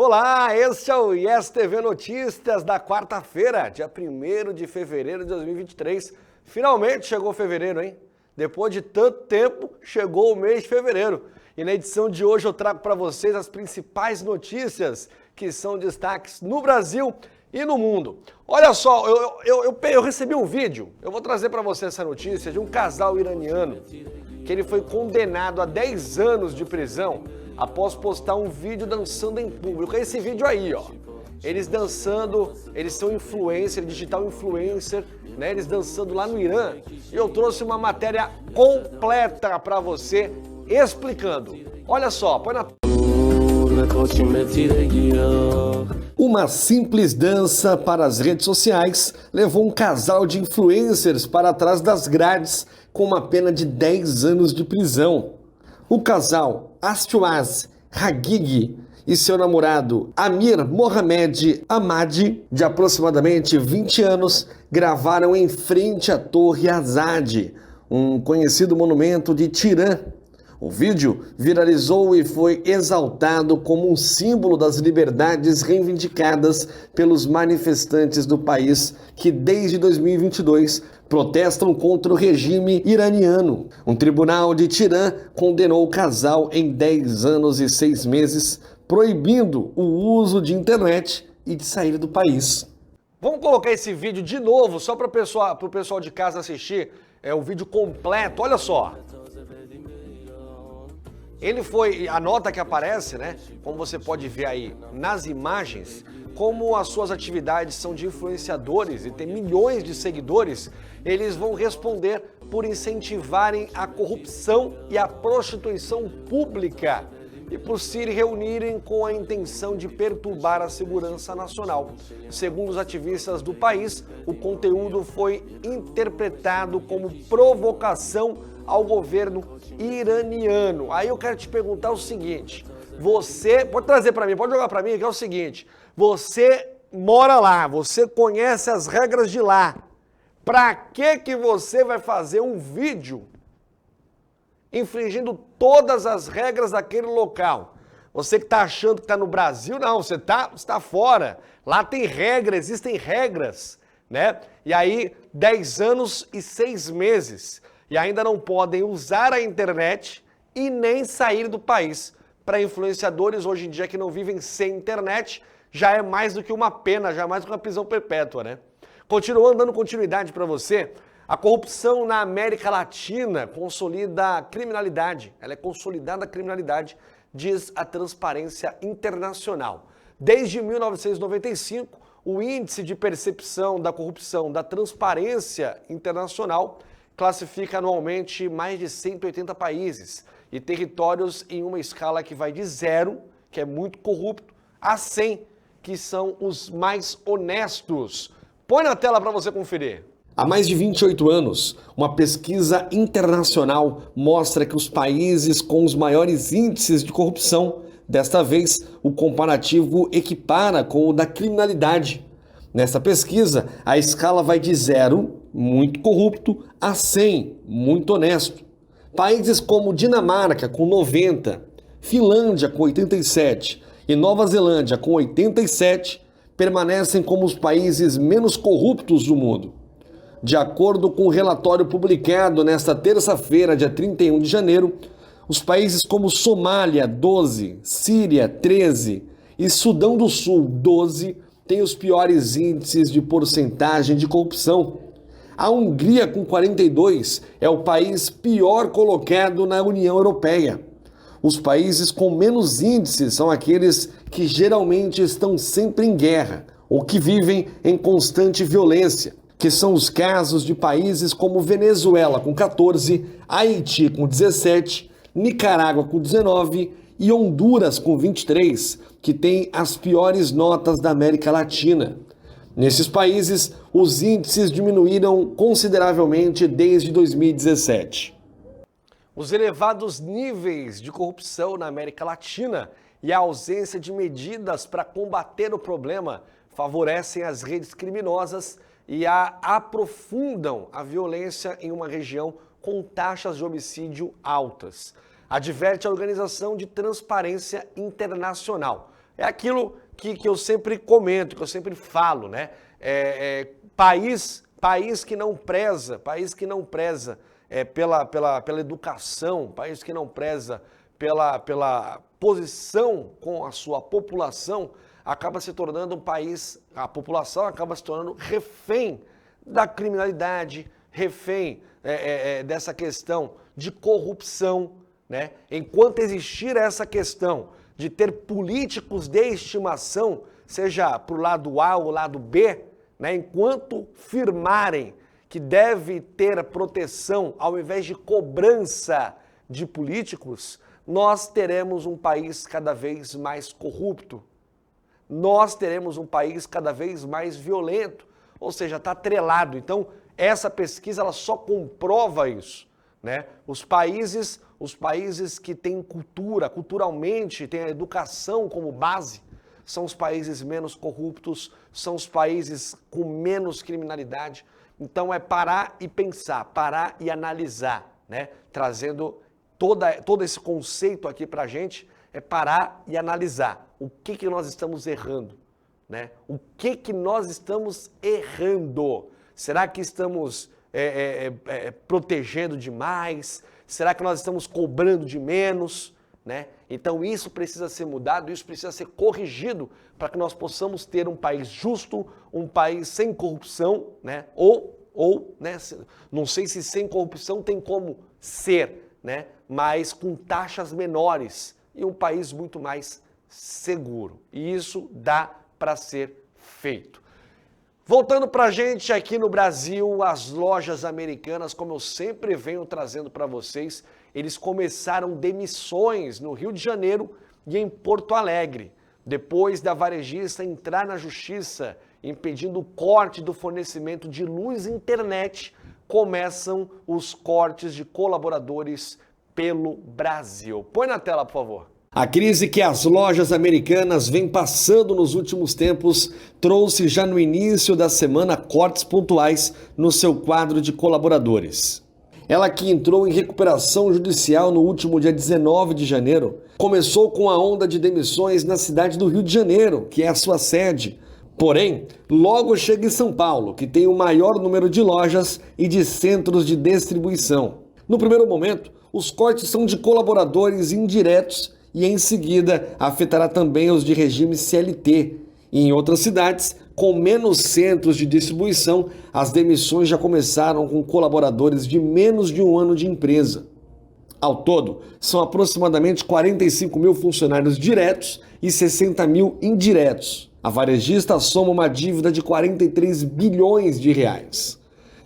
Olá, este é o Yes TV Notícias da quarta-feira, dia 1º de fevereiro de 2023. Finalmente chegou fevereiro, hein? Depois de tanto tempo, chegou o mês de fevereiro. E na edição de hoje eu trago para vocês as principais notícias que são destaques no Brasil e no mundo. Olha só, eu recebi um vídeo, eu vou trazer para você essa notícia de um casal iraniano que ele foi condenado a 10 anos de prisão após postar um vídeo dançando em público. É esse vídeo aí, ó. Eles dançando, eles são influencer, digital influencer, né? Eles dançando lá no Irã. E eu trouxe uma matéria completa para você, explicando. Olha só, põe na... Uma simples dança para as redes sociais levou um casal de influencers para trás das grades com uma pena de 10 anos de prisão. O casal Astuaz Hagigi e seu namorado Amir Mohamed Ahmadi, de aproximadamente 20 anos, gravaram em frente à Torre Azad, um conhecido monumento de Tirã. O vídeo viralizou e foi exaltado como um símbolo das liberdades reivindicadas pelos manifestantes do país que desde 2022 protestam contra o regime iraniano. Um tribunal de Tirã condenou o casal em 10 anos e 6 meses, proibindo o uso de internet e de sair do país. Vamos colocar esse vídeo de novo, só para o pessoal de casa assistir, o vídeo completo, olha só. Ele foi, a nota que aparece, né, como você pode ver aí nas imagens, como as suas atividades são de influenciadores e tem milhões de seguidores, eles vão responder por incentivarem a corrupção e a prostituição pública e por se reunirem com a intenção de perturbar a segurança nacional. Segundo os ativistas do país, o conteúdo foi interpretado como provocação ao governo iraniano. Aí eu quero te perguntar o seguinte, você, pode trazer para mim, pode jogar para mim, que é o seguinte, você mora lá, você conhece as regras de lá, para que você vai fazer um vídeo infringindo todas as regras daquele local? Você que está achando que está no Brasil, não, você está fora, lá tem regra, existem regras, né? E aí 10 anos e 6 meses. E ainda não podem usar a internet e nem sair do país. Para influenciadores hoje em dia que não vivem sem internet, já é mais do que uma pena, já é mais do que uma prisão perpétua, né? Continuando, dando continuidade para você, a corrupção na América Latina consolida a criminalidade. Ela é consolidada a criminalidade, diz a Transparência Internacional. Desde 1995, o índice de percepção da corrupção da Transparência Internacional classifica anualmente mais de 180 países e territórios em uma escala que vai de 0, que é muito corrupto, a 100, que são os mais honestos. Põe na tela para você conferir. Há mais de 28 anos, uma pesquisa internacional mostra que os países com os maiores índices de corrupção, desta vez o comparativo equipara com o da criminalidade. Nessa pesquisa, a escala vai de 0, muito corrupto, a 100, muito honesto. Países como Dinamarca, com 90, Finlândia, com 87 e Nova Zelândia, com 87, permanecem como os países menos corruptos do mundo. De acordo com o relatório publicado nesta terça-feira, dia 31 de janeiro, os países como Somália, 12, Síria, 13 e Sudão do Sul, 12, têm os piores índices de porcentagem de corrupção. A Hungria, com 42, é o país pior colocado na União Europeia. Os países com menos índices são aqueles que geralmente estão sempre em guerra ou que vivem em constante violência, que são os casos de países como Venezuela, com 14, Haiti, com 17, Nicarágua, com 19 e Honduras, com 23, que têm as piores notas da América Latina. Nesses países, os índices diminuíram consideravelmente desde 2017. Os elevados níveis de corrupção na América Latina e a ausência de medidas para combater o problema favorecem as redes criminosas e aprofundam a violência em uma região com taxas de homicídio altas. Adverte a Organização de Transparência Internacional. É aquilo que eu sempre comento, que eu sempre falo, né? País que não preza, pela educação, país que não preza pela posição com a sua população, acaba se tornando um país, a população acaba se tornando refém da criminalidade, refém dessa questão de corrupção, né? Enquanto existir essa questão de ter políticos de estimação, seja para o lado A ou lado B, né? Enquanto firmarem que deve ter proteção ao invés de cobrança de políticos, nós teremos um país cada vez mais corrupto. Nós teremos um país cada vez mais violento, ou seja, está atrelado. Então, essa pesquisa ela só comprova isso, né? Os países que têm culturalmente, têm a educação como base, são os países menos corruptos, são os países com menos criminalidade. Então, é parar e pensar, parar e analisar, né? Trazendo todo esse conceito aqui para a gente, é parar e analisar o que nós estamos errando, né? O que nós estamos errando? Será que estamos protegendo demais? Será que nós estamos cobrando de menos, né? Então isso precisa ser mudado, isso precisa ser corrigido para que nós possamos ter um país justo, um país sem corrupção, né? Ou né? Não sei se sem corrupção tem como ser, né? Mas com taxas menores e um país muito mais seguro. E isso dá para ser feito. Voltando para a gente aqui no Brasil, as lojas americanas, como eu sempre venho trazendo para vocês, eles começaram demissões no Rio de Janeiro e em Porto Alegre, depois da varejista entrar na justiça impedindo o corte do fornecimento de luz e internet, começam os cortes de colaboradores pelo Brasil. Põe na tela, por favor. A crise que as lojas americanas vêm passando nos últimos tempos trouxe já no início da semana cortes pontuais no seu quadro de colaboradores. Ela que entrou em recuperação judicial no último dia 19 de janeiro, começou com a onda de demissões na cidade do Rio de Janeiro, que é a sua sede. Porém, logo chega em São Paulo, que tem o maior número de lojas e de centros de distribuição. No primeiro momento, os cortes são de colaboradores indiretos e em seguida afetará também os de regime CLT. E em outras cidades, com menos centros de distribuição, as demissões já começaram com colaboradores de menos de um ano de empresa. Ao todo, são aproximadamente 45 mil funcionários diretos e 60 mil indiretos. A varejista soma uma dívida de 43 bilhões de reais.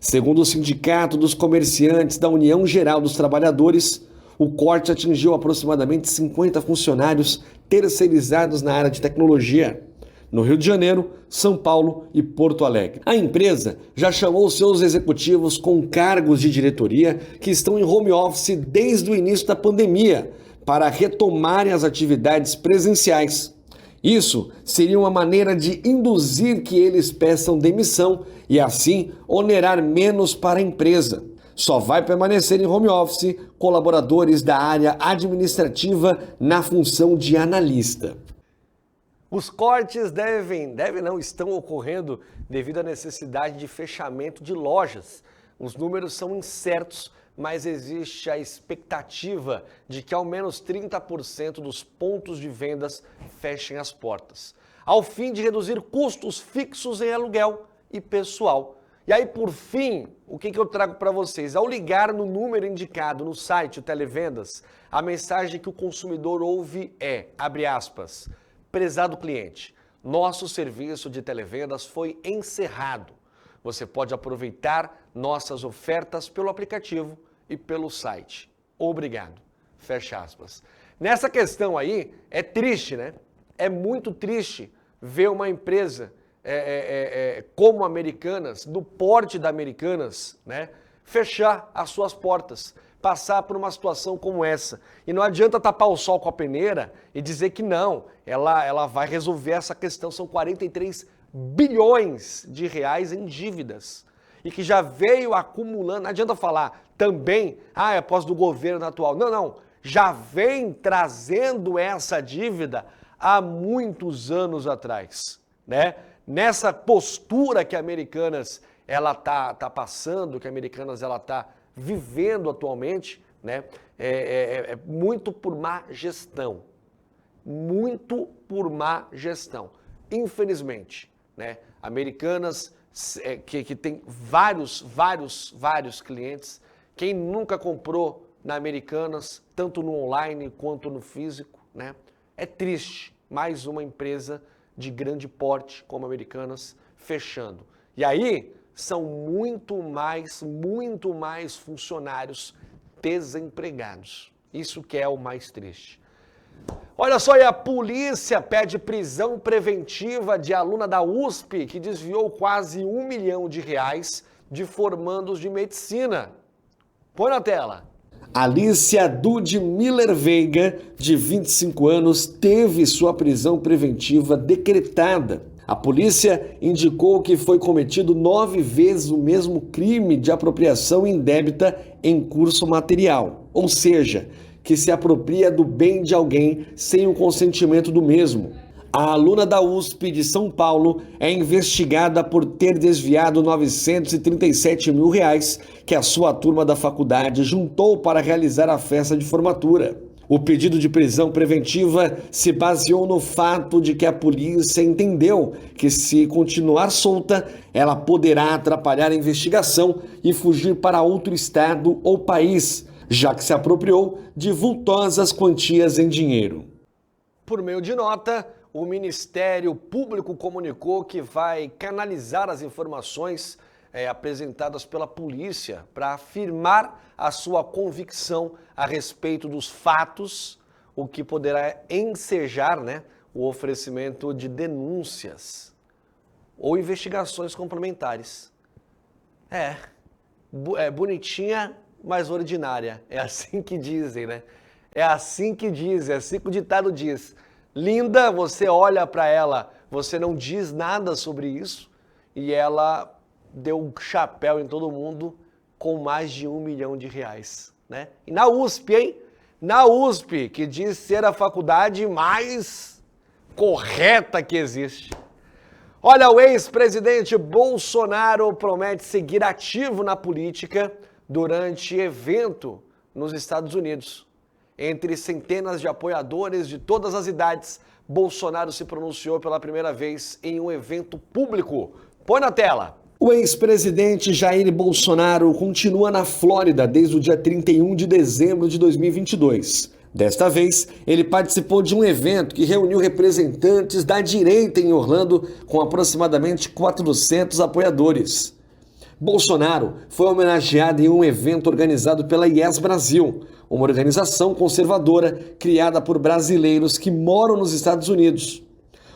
Segundo o Sindicato dos Comerciantes da União Geral dos Trabalhadores, o corte atingiu aproximadamente 50 funcionários terceirizados na área de tecnologia, no Rio de Janeiro, São Paulo e Porto Alegre. A empresa já chamou seus executivos com cargos de diretoria que estão em home office desde o início da pandemia para retomarem as atividades presenciais. Isso seria uma maneira de induzir que eles peçam demissão e assim onerar menos para a empresa. Só vai permanecer em home office colaboradores da área administrativa na função de analista. Os cortes estão ocorrendo devido à necessidade de fechamento de lojas. Os números são incertos, mas existe a expectativa de que ao menos 30% dos pontos de vendas fechem as portas, ao fim de reduzir custos fixos em aluguel e pessoal. E aí, por fim, o que eu trago para vocês? Ao ligar no número indicado no site, o Televendas, a mensagem que o consumidor ouve é, abre aspas, prezado cliente, nosso serviço de televendas foi encerrado. Você pode aproveitar nossas ofertas pelo aplicativo e pelo site. Obrigado. Fecha aspas. Nessa questão aí, é triste, né? É muito triste ver uma empresa como Americanas, do porte da Americanas, né, fechar as suas portas, passar por uma situação como essa. E não adianta tapar o sol com a peneira e dizer que não, ela vai resolver essa questão. São 43 bilhões de reais em dívidas e que já veio acumulando. Não adianta falar também, após do governo atual. Não, já vem trazendo essa dívida há muitos anos atrás, né? Nessa postura que a Americanas ela tá passando, que a Americanas ela tá vivendo atualmente, né? É muito por má gestão. Muito por má gestão. Infelizmente, né? Americanas que tem vários clientes. Quem nunca comprou na Americanas, tanto no online quanto no físico, né? É triste, mais uma empresa de grande porte como Americanas fechando. E aí são muito mais funcionários desempregados. Isso que é o mais triste. Olha só, e a polícia pede prisão preventiva de aluna da USP que desviou quase R$ 1 milhão de formandos de medicina. Põe na tela. Alicia Dude Miller Veiga, de 25 anos, teve sua prisão preventiva decretada. A polícia indicou que foi cometido 9 vezes o mesmo crime de apropriação indébita em curso material, ou seja, que se apropria do bem de alguém sem o consentimento do mesmo. A aluna da USP de São Paulo é investigada por ter desviado R$ 937 mil que a sua turma da faculdade juntou para realizar a festa de formatura. O pedido de prisão preventiva se baseou no fato de que a polícia entendeu que, se continuar solta, ela poderá atrapalhar a investigação e fugir para outro estado ou país, já que se apropriou de vultosas quantias em dinheiro. Por meio de nota, o Ministério Público comunicou que vai canalizar as informações apresentadas pela polícia para afirmar a sua convicção a respeito dos fatos, o que poderá ensejar, né, o oferecimento de denúncias ou investigações complementares. É bonitinha, mas ordinária. É assim que dizem, né? É assim que dizem, é assim que o ditado diz. Linda, você olha para ela, você não diz nada sobre isso, e ela deu um chapéu em todo mundo com mais de R$ 1 milhão, né? E na USP, hein? Na USP, que diz ser a faculdade mais correta que existe. Olha, o ex-presidente Bolsonaro promete seguir ativo na política durante evento nos Estados Unidos. Entre centenas de apoiadores de todas as idades, Bolsonaro se pronunciou pela primeira vez em um evento público. Põe na tela. O ex-presidente Jair Bolsonaro continua na Flórida desde o dia 31 de dezembro de 2022. Desta vez, ele participou de um evento que reuniu representantes da direita em Orlando com aproximadamente 400 apoiadores. Bolsonaro foi homenageado em um evento organizado pela Yes Brasil, uma organização conservadora criada por brasileiros que moram nos Estados Unidos.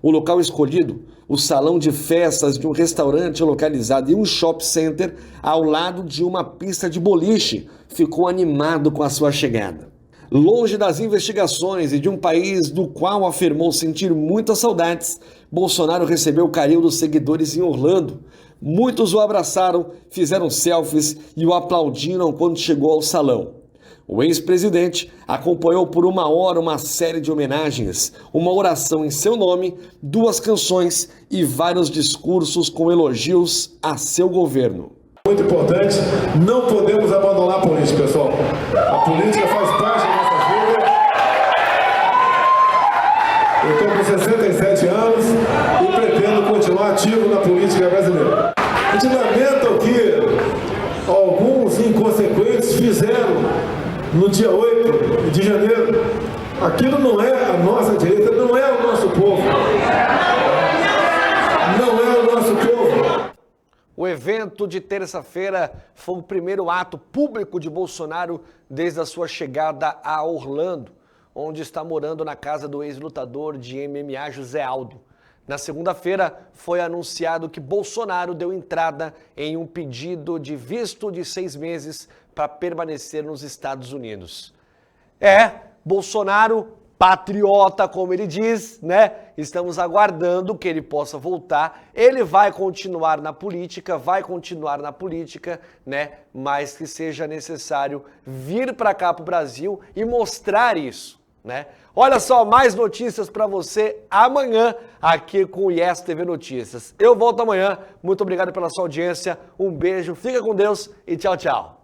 O local escolhido, o salão de festas de um restaurante localizado em um shopping center ao lado de uma pista de boliche, ficou animado com a sua chegada. Longe das investigações e de um país do qual afirmou sentir muitas saudades, Bolsonaro recebeu o carinho dos seguidores em Orlando. Muitos o abraçaram, fizeram selfies e o aplaudiram quando chegou ao salão. O ex-presidente acompanhou por 1 hora uma série de homenagens, uma oração em seu nome, 2 canções e vários discursos com elogios a seu governo. Muito importante, não podemos abandonar a política, pessoal. A política faz parte da nossa vida. Eu estou com 67 anos e pretendo continuar ativo na política brasileira. A gente lamenta o que alguns inconsequentes fizeram no dia 8 de janeiro. Aquilo não é a nossa direita, não é o nosso povo. Não é o nosso povo. O evento de terça-feira foi o primeiro ato público de Bolsonaro desde a sua chegada a Orlando, onde está morando na casa do ex-lutador de MMA José Aldo. Na segunda-feira, foi anunciado que Bolsonaro deu entrada em um pedido de visto de 6 meses para permanecer nos Estados Unidos. Bolsonaro, patriota, como ele diz, né? Estamos aguardando que ele possa voltar. Ele vai continuar na política, né? Mas que seja necessário vir para cá, para o Brasil, e mostrar isso. né? Olha só, mais notícias para você amanhã aqui com o Yes TV Notícias. Eu volto amanhã. Muito obrigado pela sua audiência. Um beijo, fica com Deus e tchau, tchau.